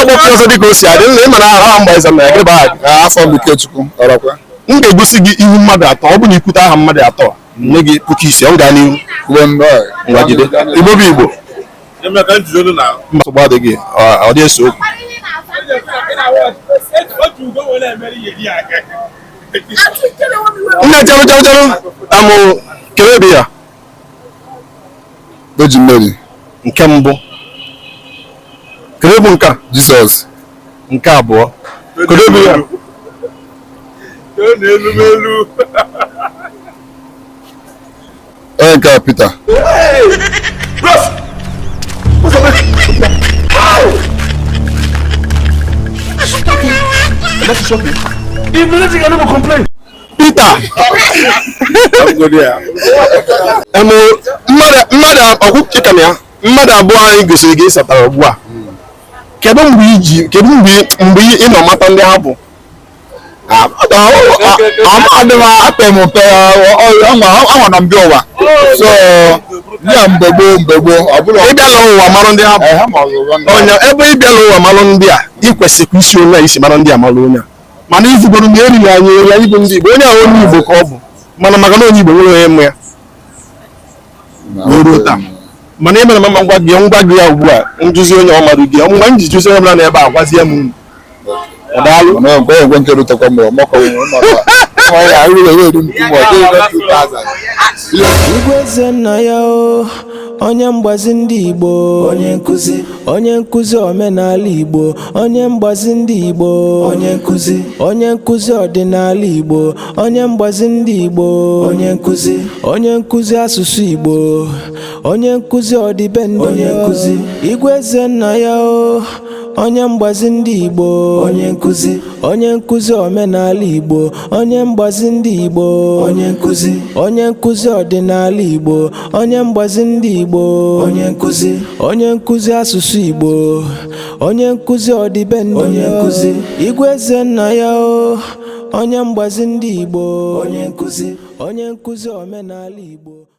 akpọpụ ọzọ dịka o si adị nna ịmara aha mgbaze na gị afọ Bikechukwu ọrọkwa m ga-egosi gị ihu mmadụ atọ ọ bụ na ikwute aha mmadụ atọ nne gị puku isi ọ gaa n'ihu ngwagide Igbo bụ Igbo mmasogbu adịghị ọ dị ese okwu nne chalụ amụ kere ebe ya Virgin Mary nke mbụ kere bụ nke a Jizọs nke abụọ kere ebe ya onye nke a Pita Pita mmadụ ọkwụkịka na ya mmadụ abụọ anyị gosiri gị ịsatara ugbu a kedu mgbe ị nọ mata ndị ha bụ anwa na mbịa ụwa so ya mgbe gboo ịbịala ụwa marụ ndị ha bụ onye ebe ịbịala ụwa marụ ndị a ị kwesịrị isi onye a isi mara ndị a marụ onye a mana izugoro na erighị anyị eri anyị bụ ndị Igbo onye ahụ onye Igbo ka ọ bụ mana maka na onye Igbo nwere onye mụ ya ruo taa mana ịmere mama ngwa gị ya ugbu a nduzi onye ọ marụ gị ọmụma m ji jụzi onye bụla na ebe a gwazie m Igwe eze nna ya onye mgbazi ndị Igbo onye nkuzi omenala Igbo onye mgbazi ndị Igbo onye nkuzi ọdịnala Igbo onye mgbazi ndị Igbo onye nkuzi asụsụ Igbo onye nkuzi ọdịbendị Igwe eze nna ya onye mgbazi ndị Igbo onye nkuzi omenala Igbo onye mgbazi ndị Igbo onye nkuzi ọdịnala Igbo onye mgbazi ndị Igbo onye nkuzi asụsụ Igbo onye nkuzi ọdịbendị Igwe eze nna ya onye mgbazi ndị Igbo onye nkuzi omenala Igbo.